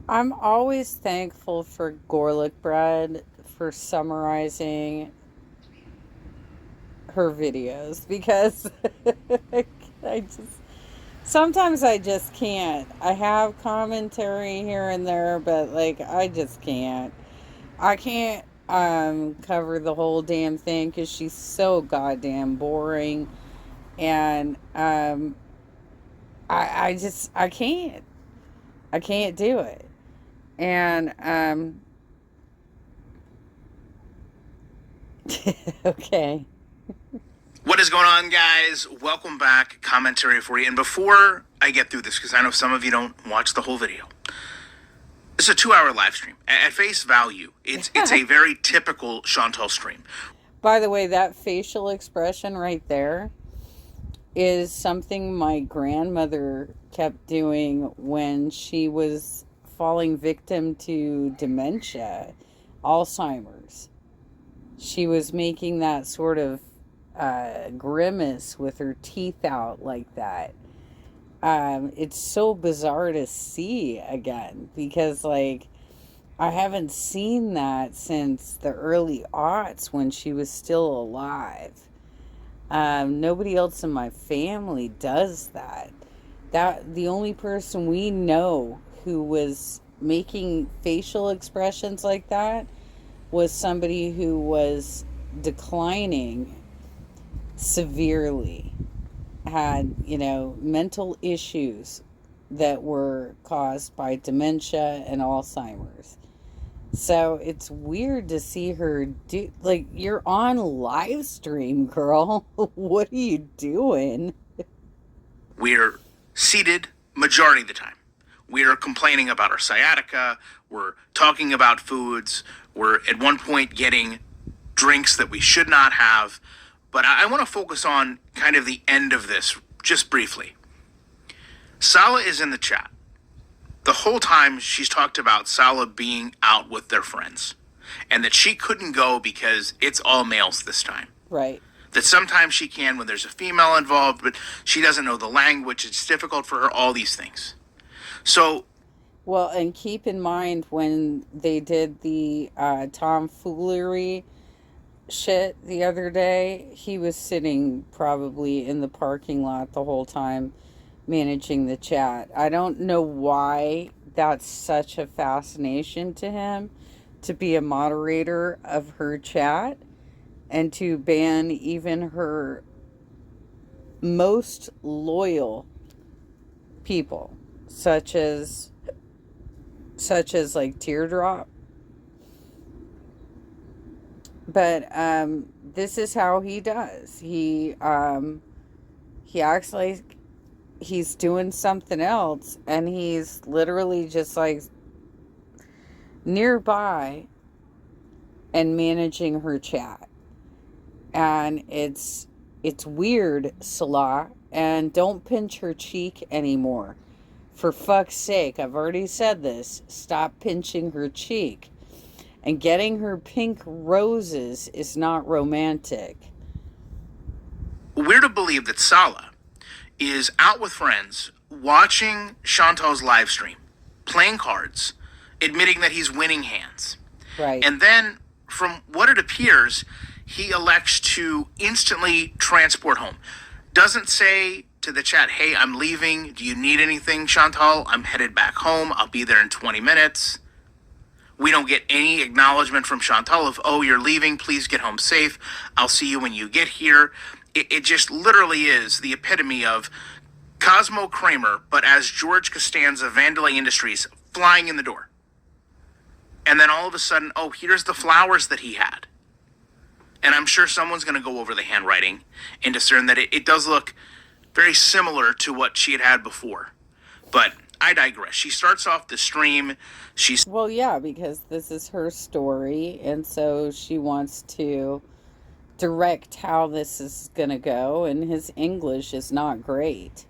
I'm always thankful for Gorlick Bread for summarizing her videos because I just sometimes I just can't. I have commentary here and there, but like I just can't. I can't cover the whole damn thing cuz she's so goddamn boring and I just I can't. I can't do it. And okay. What is going on, guys? Welcome back. Commentary for you. And before I get through this, because I know some of you don't watch the whole video, it's a 2-hour live stream. At face value, it's a very typical Chantal stream. By the way, that facial expression right there is something my grandmother kept doing when she was falling victim to dementia, Alzheimer's. She was making that sort of grimace with her teeth out like that. It's so bizarre to see again because, like, I haven't seen that since the early aughts when she was still alive. Nobody else in my family does that. That the only person we know who was making facial expressions like that was somebody who was declining severely, had, mental issues that were caused by dementia and Alzheimer's. So it's weird to see her do, like, you're on live stream, girl. What are you doing? We're seated majority of the time. We're complaining about our sciatica. We're talking about foods. We're at one point getting drinks that we should not have. But I want to focus on kind of the end of this just briefly. Salah is in the chat. The whole time she's talked about Salah being out with their friends and that she couldn't go because it's all males this time. Right. That sometimes she can when there's a female involved, but she doesn't know the language. It's difficult for her, all these things. So, well, and keep in mind when they did the tomfoolery shit the other day, he was sitting probably in the parking lot the whole time managing the chat. I don't know why that's such a fascination to him to be a moderator of her chat and to ban even her most loyal people, such as like Teardrop. But this is how he does. He acts like he's doing something else, and he's literally just like nearby and managing her chat. And it's weird, Salah, and don't pinch her cheek anymore. For fuck's sake, I've already said this. Stop pinching her cheek. And getting her pink roses is not romantic. we're to believe that Salah is out with friends, watching Chantal's live stream, playing cards, admitting that he's winning hands. Right. And then, from what it appears, he elects to instantly transport home. Doesn't say to the chat, hey, I'm leaving. Do you need anything, Chantal? I'm headed back home. I'll be there in 20 minutes. We don't get any acknowledgement from Chantal of, oh, you're leaving. Please get home safe. I'll see you when you get here. It just literally is the epitome of Cosmo Kramer, but as George Costanza, Vandelay Industries, flying in the door. And then all of a sudden, oh, here's the flowers that he had. And I'm sure someone's going to go over the handwriting and discern that it does look very similar to what she had before. But I digress. She starts off the stream. Well, yeah, because this is her story, and so she wants to direct how this is going to go, and his English is not great.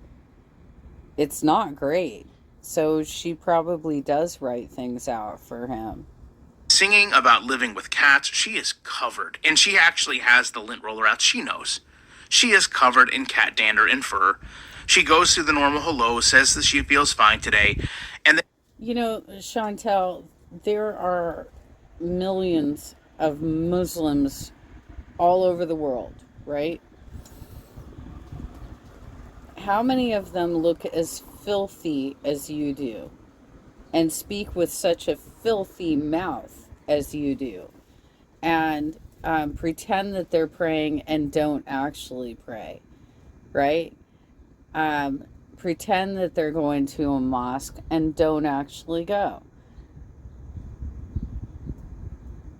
It's not great. So she probably does write things out for him. Singing about living with cats. She is covered. And she actually has the lint roller out. She knows. She is covered in cat dander and fur. She goes through the normal hello, says that she feels fine today. And then You know, Chantel, there are millions of Muslims all over the world, right? How many of them look as filthy as you do and speak with such a filthy mouth as you do and pretend that they're praying and don't actually pray, right? Um, Pretend that they're going to a mosque and don't actually go.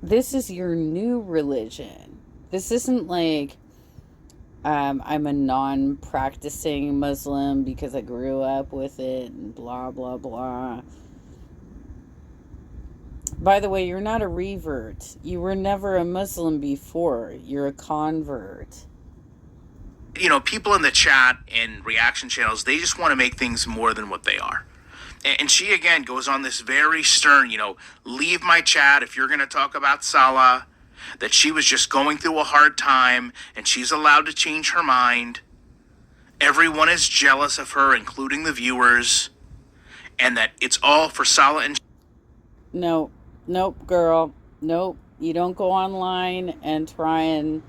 This is your new religion. This isn't like I'm a non practicing Muslim because I grew up with it and blah, blah, blah. By the way, you're not a revert. You were never a Muslim before. You're a convert. People in the chat and reaction channels, they just want to make things more than what they are. And she again goes on this very stern, leave my chat if you're going to talk about Salah, that she was just going through a hard time and she's allowed to change her mind. Everyone is jealous of her, including the viewers, and that it's all for Salah and. No, nope, girl. Nope. You don't go online and try and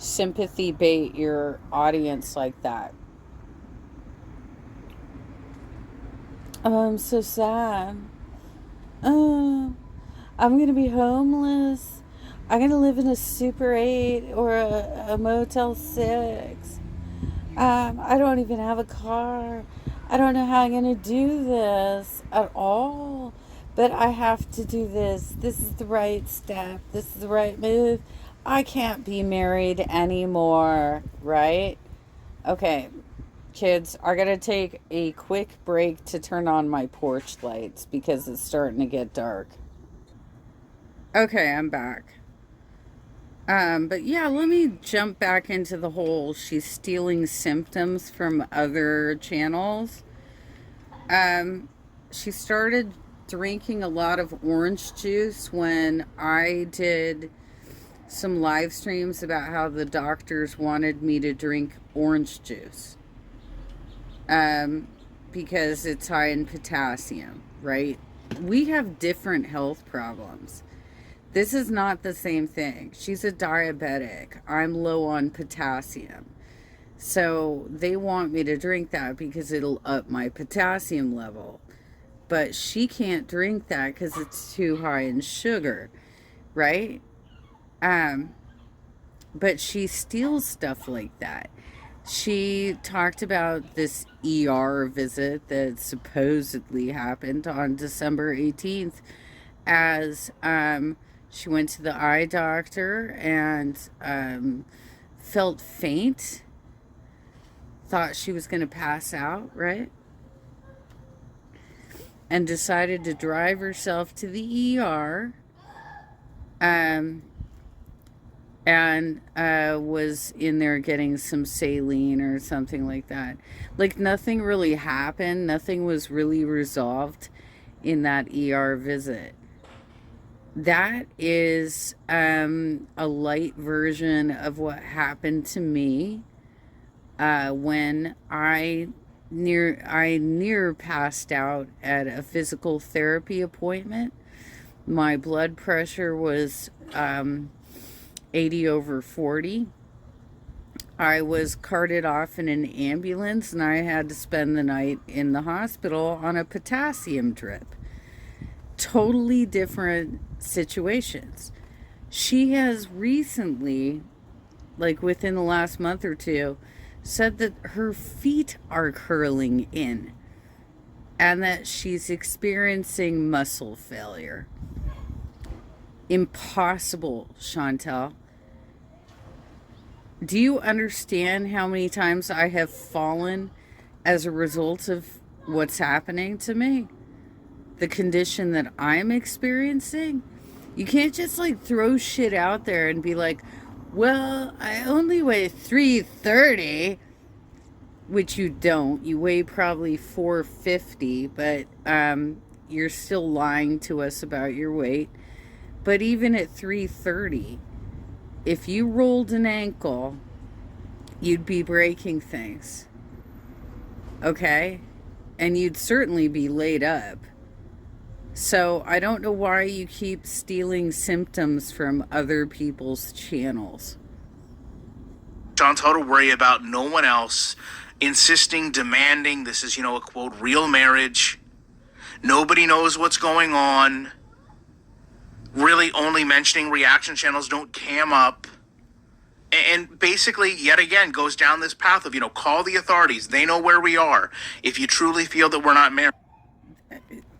sympathy bait your audience like that. Oh, I'm so sad. Oh, I'm going to be homeless. I'm going to live in a Super 8 or a Motel 6. I don't even have a car. I don't know how I'm going to do this at all. But I have to do this. This is the right step. This is the right move. I can't be married anymore, right? Okay, kids, I gotta take a quick break to turn on my porch lights because it's starting to get dark. Okay, I'm back. But yeah, let me jump back into the whole she's stealing symptoms from other channels. Um, she started drinking a lot of orange juice when I did some live streams about how the doctors wanted me to drink orange juice. Um, because it's high in potassium, right? We have different health problems. This is not the same thing. She's a diabetic. I'm low on potassium. So they want me to drink that because it'll up my potassium level. But she can't drink that because it's too high in sugar, right? Um, but she steals stuff like that. She talked about this ER visit that supposedly happened on December 18th as she went to the eye doctor and felt faint, thought she was going to pass out, right? And decided to drive herself to the ER. And was in there getting some saline or something like that. Like nothing really happened. Nothing was really resolved in that ER visit. That is a light version of what happened to me when I near passed out at a physical therapy appointment. My blood pressure was 80 over 40. I was carted off in an ambulance and I had to spend the night in the hospital on a potassium drip. Totally different situations. She has recently, like within the last month or two, said that her feet are curling in and that she's experiencing muscle failure. Impossible, Chantel. Do you understand how many times I have fallen as a result of what's happening to me? The condition that I'm experiencing? You can't just like throw shit out there and be like, well, I only weigh 330, which you don't. You weigh probably 450, but you're still lying to us about your weight. But even at 330, if you rolled an ankle, you'd be breaking things. Okay? And you'd certainly be laid up. So I don't know why you keep stealing symptoms from other people's channels. Chantal to worry about no one else, insisting, demanding this is, a quote, real marriage. Nobody knows what's going on. Really only mentioning reaction channels don't cam up. And basically, yet again, goes down this path of, call the authorities. They know where we are. If you truly feel that we're not married.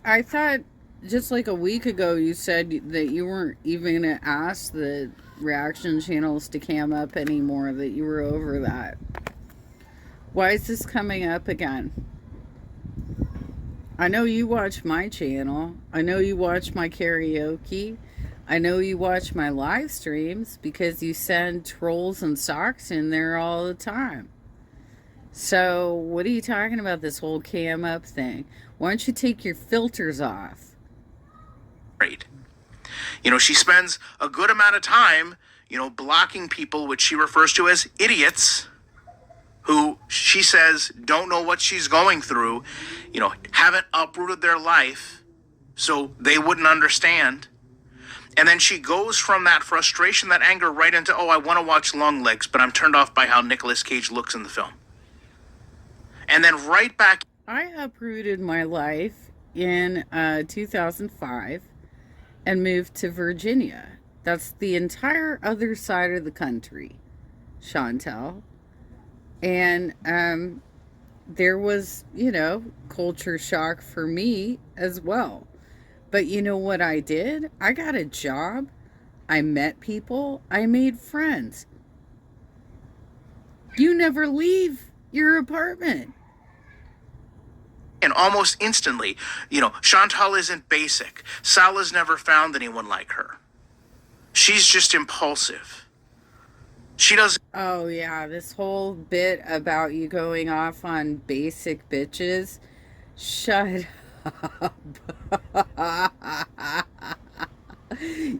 I thought just like a week ago you said that you weren't even going to ask the reaction channels to cam up anymore, that you were over that. Why is this coming up again? I know you watch my channel. I know you watch my karaoke. I know you watch my live streams because you send trolls and socks in there all the time. So what are you talking about, this whole cam up thing? Why don't you take your filters off? Great. She spends a good amount of time, blocking people, which she refers to as idiots, who she says don't know what she's going through, haven't uprooted their life, so they wouldn't understand. And then she goes from that frustration, that anger, right into, I want to watch Longlegs, but I'm turned off by how Nicolas Cage looks in the film. And then right back. I uprooted my life in 2005 and moved to Virginia. That's the entire other side of the country, Chantel. And there was, culture shock for me as well. But you know what I did? I got a job. I met people. I made friends. You never leave your apartment. And almost instantly, Chantal isn't basic. Salah's never found anyone like her. She's just impulsive. She doesn't. Oh, yeah, this whole bit about you going off on basic bitches. Shut up.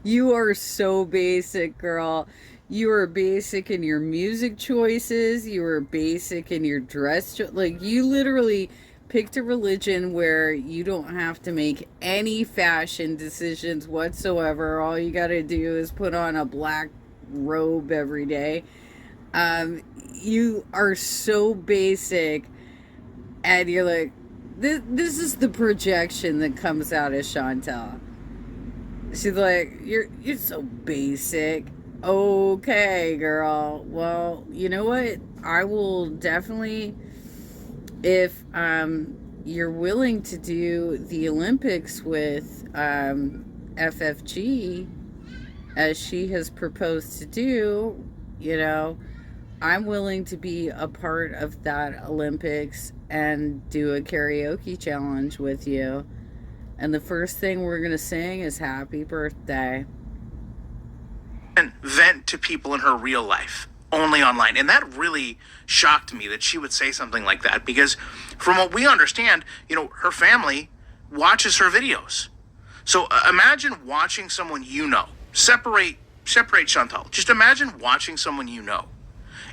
You are so basic, girl. You are basic in your music choices. You are basic in your dress. Like, you literally picked a religion where you don't have to make any fashion decisions whatsoever. All you got to do is put on a black robe every day. You are so basic, and you're like, this is the projection that comes out of Chantal. She's like, you're so basic. Okay, girl. Well, you know what? I will definitely, if you're willing to do the Olympics with FFG, as she has proposed to do, I'm willing to be a part of that Olympics and do a karaoke challenge with you. And the first thing we're going to sing is Happy Birthday. Vent to people in her real life, only online. And that really shocked me that she would say something like that, because from what we understand, her family watches her videos. So imagine watching someone separate Chantal. Just imagine watching someone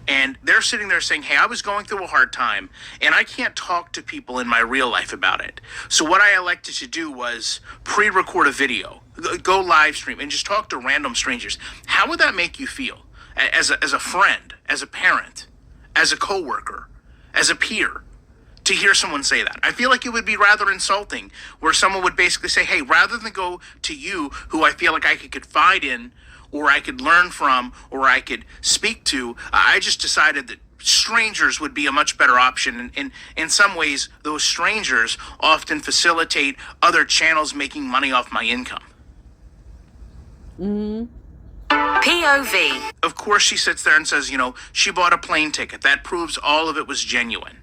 and they're sitting there saying, hey, I was going through a hard time and I can't talk to people in my real life about it. So what I elected to do was pre-record a video, go live stream, and just talk to random strangers. How would that make you feel as a friend, as a parent, as a coworker, as a peer, to hear someone say that? I feel like it would be rather insulting, where someone would basically say, hey, rather than go to you, who I feel like I could confide in, or I could learn from, or I could speak to, I just decided that strangers would be a much better option. And in some ways, those strangers often facilitate other channels making money off my income. Mm-hmm. POV. Of course, she sits there and says, she bought a plane ticket. That proves all of it was genuine.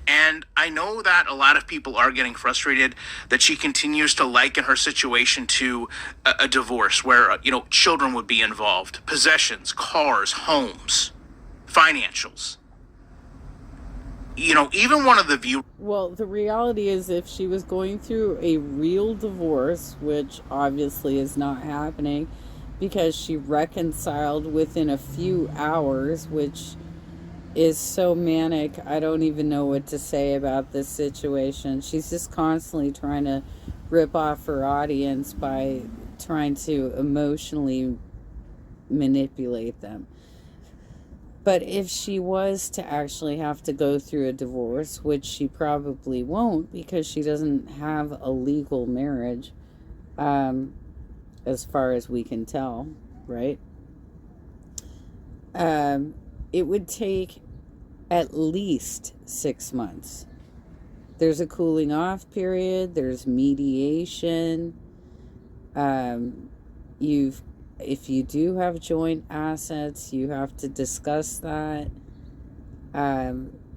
And I know that a lot of people are getting frustrated that she continues to liken her situation to a divorce where, children would be involved, possessions, cars, homes, financials. Even one of the viewers. Well, the reality is, if she was going through a real divorce, which obviously is not happening because she reconciled within a few hours, which is so manic, I don't even know what to say about this situation. She's just constantly trying to rip off her audience by trying to emotionally manipulate them. But if she was to actually have to go through a divorce, which she probably won't because she doesn't have a legal marriage, as far as we can tell, right? It would take at least 6 months. There's a cooling off period, there's mediation. If you do have joint assets, you have to discuss that.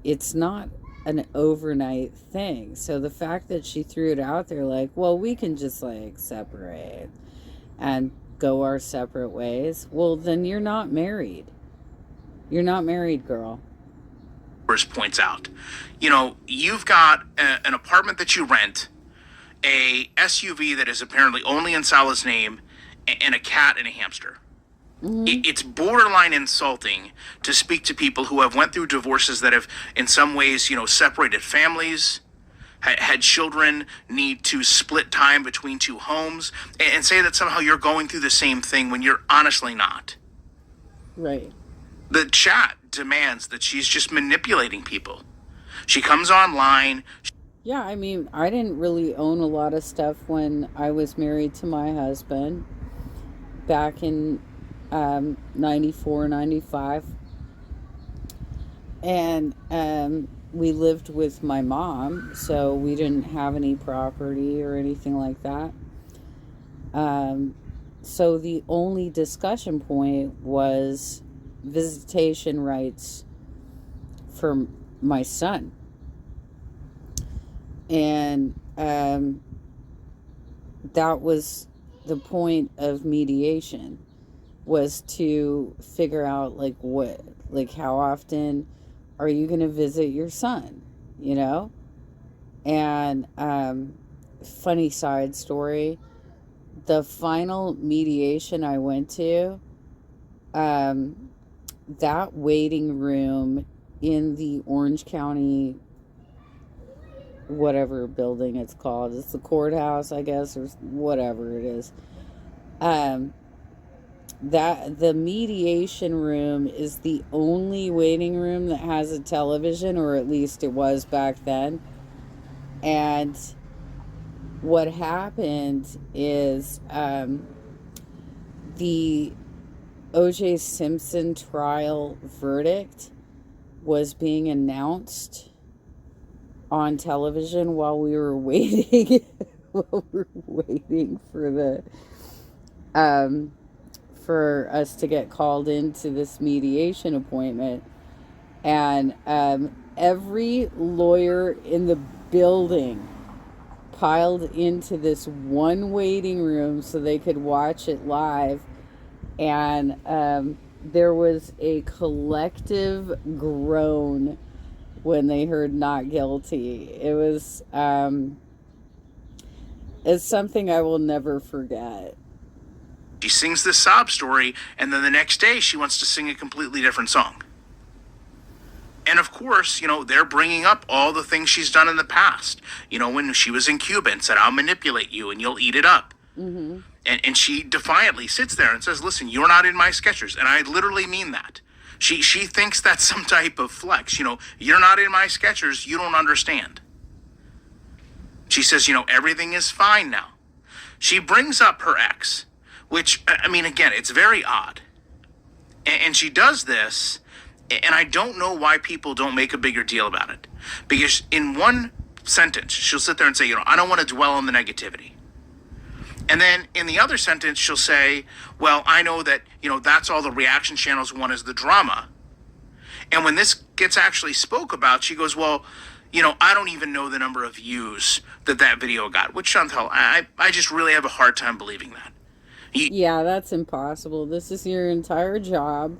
It's not an overnight thing. So the fact that she threw it out there like, well, we can just like separate and go our separate ways, well, then you're not married. You're not married, girl. Points out, you know, you've got an apartment that you rent, a SUV that is apparently only in Salah's name, and a cat and a hamster. It's borderline insulting to speak to people who have went through divorces that have, in some ways, you know, separated families, had children, need to split time between two homes, and say that somehow you're going through the same thing when you're honestly not. Right. The chat demands that she's just manipulating people. She comes online. Yeah, I mean, I didn't really own a lot of stuff when I was married to my husband back in 94, 95. And we lived with my mom, so we didn't have any property or anything like that. So the only discussion point was visitation rights for my son. And that was the point of mediation, was to figure out like what, like how often are you going to visit your son, you know? And funny side story, the final mediation I went to, that waiting room in the Orange County, whatever building it's called, it's the courthouse, I guess, or whatever it is, that the mediation room is the only waiting room that has a television, or at least it was back then. And what happened is the O.J. Simpson trial verdict was being announced on television while we were waiting for the for us to get called into this mediation appointment. And every lawyer in the building piled into this one waiting room so they could watch it live. And there was a collective groan when they heard not guilty. It was it's something I will never forget. She sings this sob story, and then the next day she wants to sing a completely different song. And of course, you know, they're bringing up all the things she's done in the past. You know, when she was in Cuba and said, I'll manipulate you and you'll eat it up. Mm-hmm. And she defiantly sits there and says, listen, you're not in my Skechers. And I literally mean that. She thinks that's some type of flex. You know, you're not in my Skechers. You don't understand. She says, you know, everything is fine now. She brings up her ex, which, I mean, again, it's very odd. And she does this, and I don't know why people don't make a bigger deal about it. Because in one sentence, she'll sit there and say, you know, I don't want to dwell on the negativity. And then in the other sentence, she'll say, well, I know that, you know, that's all the reaction channels want is the drama. And when this gets actually spoke about, she goes, well, you know, I don't even know the number of views that video got. Which, Chantal, I just really have a hard time believing that. Yeah, that's impossible. This is your entire job.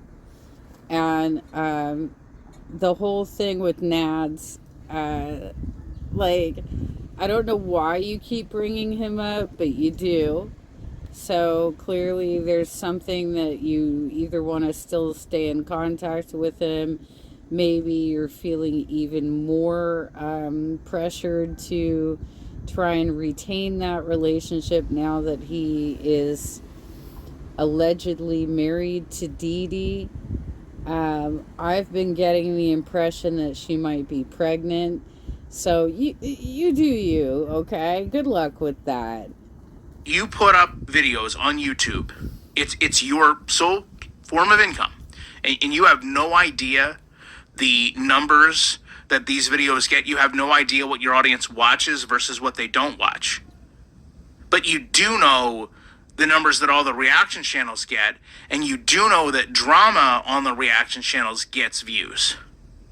And the whole thing with Nads, like, I don't know why you keep bringing him up, but you do. So clearly there's something that you either want to still stay in contact with him. Maybe you're feeling even more pressured to try and retain that relationship now that he is allegedly married to Dee Dee. I've been getting the impression that she might be pregnant. So you do you, okay? Good luck with that. You put up videos on YouTube. It's your sole form of income, and you have no idea the numbers that these videos get. You have no idea what your audience watches versus what they don't watch. But you do know the numbers that all the reaction channels get, and you do know that drama on the reaction channels gets views.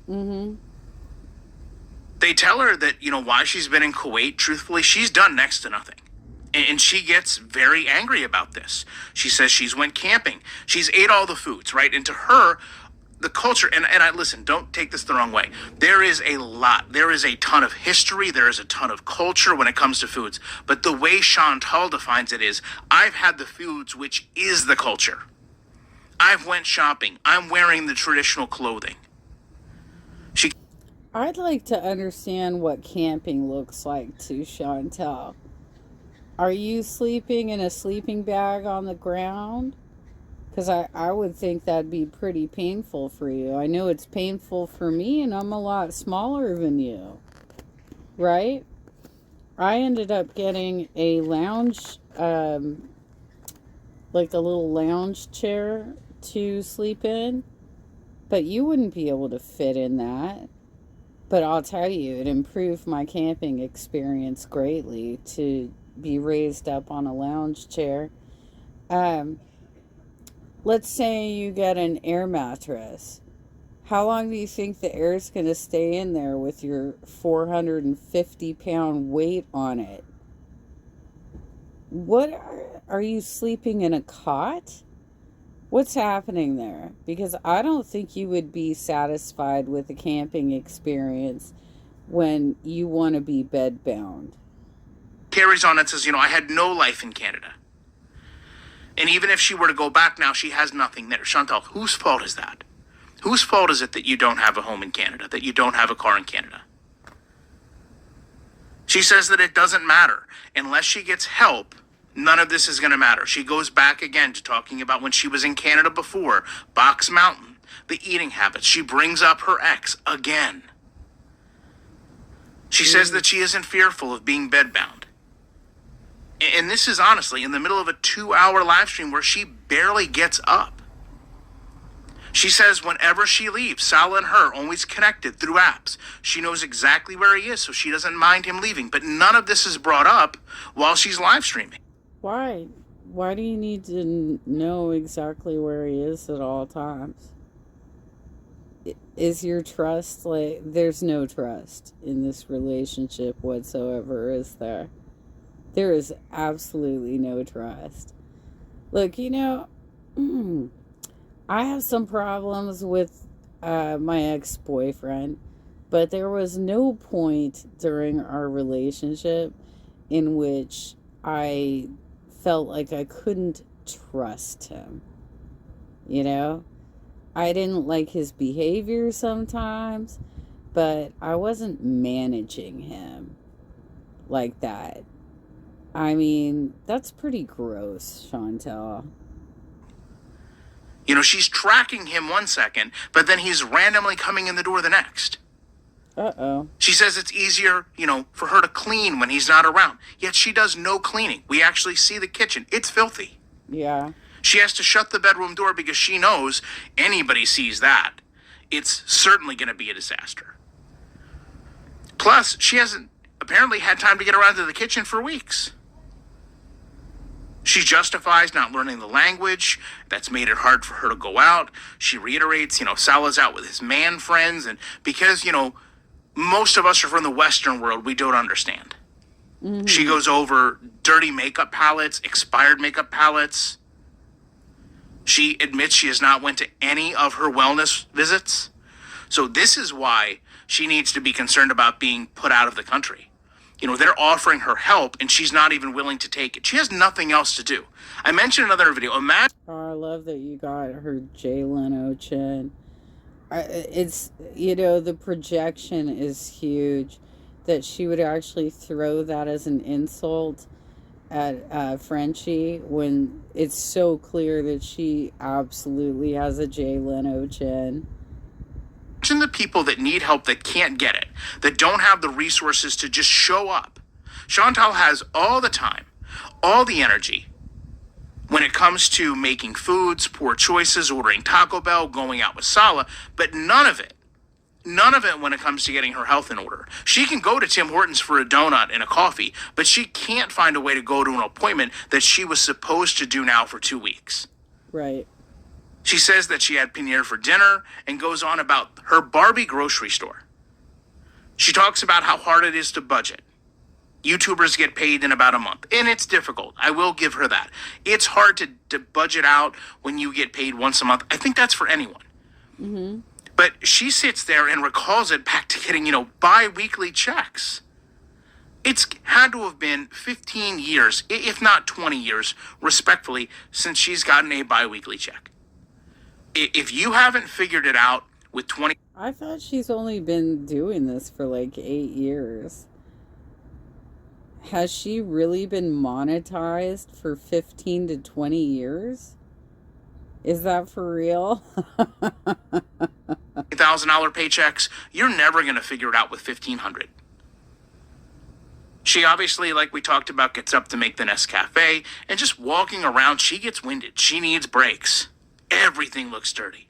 Mm-hmm. They tell her that, why she's been in Kuwait, truthfully, she's done next to nothing. And she gets very angry about this. She says she's went camping. She's ate all the foods, right? And to her, the culture, and I listen, don't take this the wrong way. There is a lot. There is a ton of history. There is a ton of culture when it comes to foods. But the way Chantal defines it is, I've had the foods, which is the culture. I've went shopping. I'm wearing the traditional clothing. I'd like to understand what camping looks like to Chantal. Are you sleeping in a sleeping bag on the ground? Because I would think that'd be pretty painful for you. I know it's painful for me, and I'm a lot smaller than you. Right? I ended up getting a lounge, like a little lounge chair to sleep in. But you wouldn't be able to fit in that. But I'll tell you, it improved my camping experience greatly to be raised up on a lounge chair. Let's say you get an air mattress. How long do you think the air is going to stay in there with your 450-pound weight on it? What are you sleeping in a cot? What's happening there? Because I don't think you would be satisfied with the camping experience when you want to be bedbound. Carries on and says, I had no life in Canada. And even if she were to go back now, she has nothing there. Chantal, whose fault is that? Whose fault is it that you don't have a home in Canada, that you don't have a car in Canada? She says that it doesn't matter. Unless she gets help, none of this is going to matter. She goes back again to talking about when she was in Canada before, Box Mountain, the eating habits. She brings up her ex again. She says that she isn't fearful of being bedbound. And this is honestly in the middle of a 2-hour live stream where she barely gets up. She says whenever she leaves, Salah and her always connected through apps. She knows exactly where he is, so she doesn't mind him leaving. But none of this is brought up while she's live streaming. Why? Why do you need to know exactly where he is at all times? Is your trust there's no trust in this relationship whatsoever, is there? There is absolutely no trust. Look, I have some problems with my ex-boyfriend, but there was no point during our relationship in which I felt like I couldn't trust him. I didn't like his behavior sometimes, but I wasn't managing him like that. I mean, that's pretty gross, Chantal. She's tracking him one second, but then he's randomly coming in the door the next. Uh-oh. She says it's easier, for her to clean when he's not around. Yet she does no cleaning. We actually see the kitchen. It's filthy. Yeah. She has to shut the bedroom door because she knows anybody sees that, it's certainly going to be a disaster. Plus, she hasn't apparently had time to get around to the kitchen for weeks. She justifies not learning the language. That's made it hard for her to go out. She reiterates, Salah's out with his man friends. And because, most of us are from the Western world, we don't understand. Mm-hmm. She goes over dirty makeup palettes, expired makeup palettes. She admits she has not went to any of her wellness visits. So this is why she needs to be concerned about being put out of the country. They're offering her help, and she's not even willing to take it. She has nothing else to do. I mentioned in another video, imagine... Oh, I love that you got her Jay Leno chin. It's, the projection is huge. that she would actually throw that as an insult at Frenchie when it's so clear that she absolutely has a Jay Leno chin. Imagine the people that need help that can't get it, that don't have the resources to just show up. Chantal has all the time, all the energy when it comes to making foods, poor choices, ordering Taco Bell, going out with Salah, but none of it when it comes to getting her health in order. She can go to Tim Hortons for a donut and a coffee, but she can't find a way to go to an appointment that she was supposed to do now for 2 weeks. Right. She says that she had paneer for dinner and goes on about her Barbie grocery store. She talks about how hard it is to budget. YouTubers get paid in about a month, and it's difficult. I will give her that. It's hard to budget out when you get paid once a month. I think that's for anyone. Mm-hmm. But she sits there and recalls it back to getting, bi-weekly checks. It's had to have been 15 years, if not 20 years, respectfully, since she's gotten a bi-weekly check. If you haven't figured it out with 20... I thought she's only been doing this for like 8 years. Has she really been monetized for 15 to 20 years? Is that for real? $1,000 paychecks, you're never going to figure it out with $1,500. She obviously, like we talked about, gets up to make the Nescafe, and just walking around, she gets winded. She needs breaks. Everything looks dirty.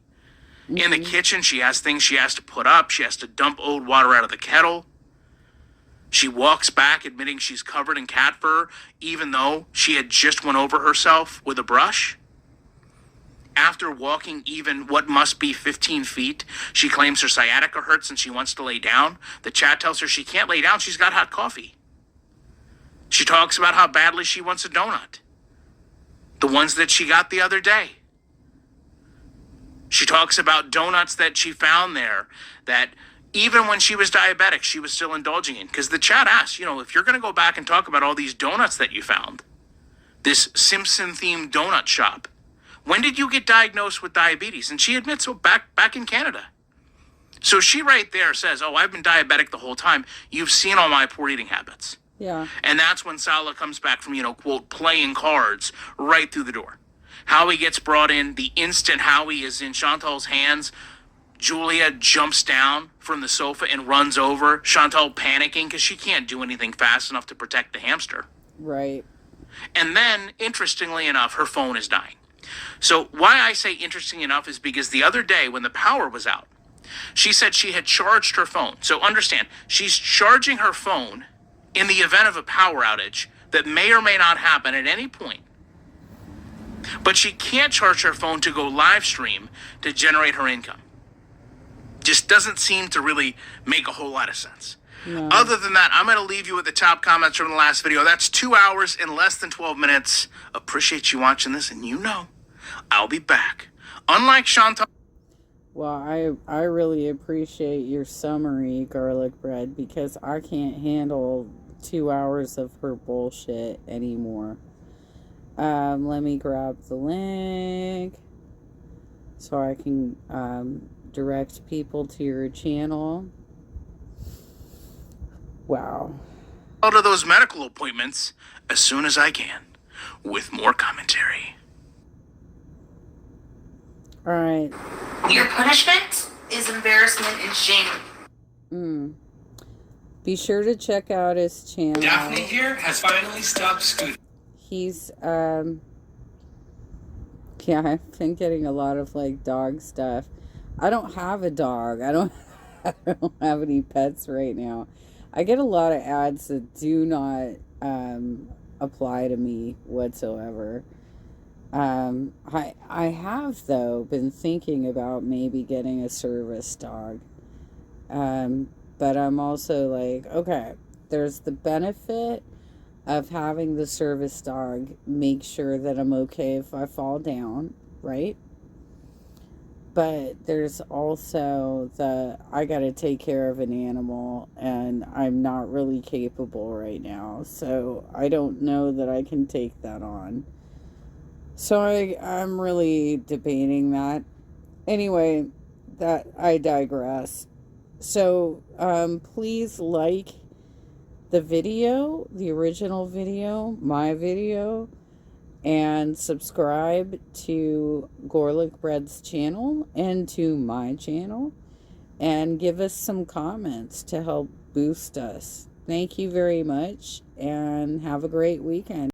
Mm-hmm. In the kitchen, she has things she has to put up. She has to dump old water out of the kettle. She walks back admitting she's covered in cat fur, even though she had just went over herself with a brush. After walking even what must be 15 feet, she claims her sciatica hurts and she wants to lay down. The chat tells her she can't lay down, she's got hot coffee. She talks about how badly she wants a donut. The ones that she got the other day. She talks about donuts that she found there that even when she was diabetic, she was still indulging in. Because the chat asked, if you're going to go back and talk about all these donuts that you found, this Simpson-themed donut shop, when did you get diagnosed with diabetes? And she admits, back in Canada. So she right there says, I've been diabetic the whole time. You've seen all my poor eating habits. Yeah. And that's when Salah comes back from, quote, playing cards right through the door. Howie gets brought in. The instant Howie is in Chantal's hands, Julia jumps down from the sofa and runs over. Chantal panicking because she can't do anything fast enough to protect the hamster. Right. And then, interestingly enough, her phone is dying. So why I say interesting enough is because the other day when the power was out, she said she had charged her phone. So understand, she's charging her phone in the event of a power outage that may or may not happen at any point. But she can't charge her phone to go live stream to generate her income. Just doesn't seem to really make a whole lot of sense. No. Other than that, I'm going to leave you with the top comments from the last video. That's 2 hours and less than 12 minutes. Appreciate you watching this, and I'll be back. Unlike Chantal. Well, I really appreciate your summary, Garlic Bread, because I can't handle 2 hours of her bullshit anymore. Let me grab the link so I can direct people to your channel. Wow. Out of those medical appointments as soon as I can with more commentary. All right. Your punishment is embarrassment and shame. Be sure to check out his channel. Daphne here has finally stopped scooting. He's yeah, I've been getting a lot of dog stuff. I don't have a dog. I don't have any pets right now. I get a lot of ads that do not apply to me whatsoever. I have, though, been thinking about maybe getting a service dog. But I'm also okay, there's the benefit of having the service dog make sure that I'm okay if I fall down, right? But there's also I got to take care of an animal, and I'm not really capable right now. So I don't know that I can take that on. So I'm really debating that. Anyway, that I digress. So please like the video, the original video, my video, and subscribe to Gorlick Bread's channel and to my channel, and give us some comments to help boost us. Thank you very much, and have a great weekend.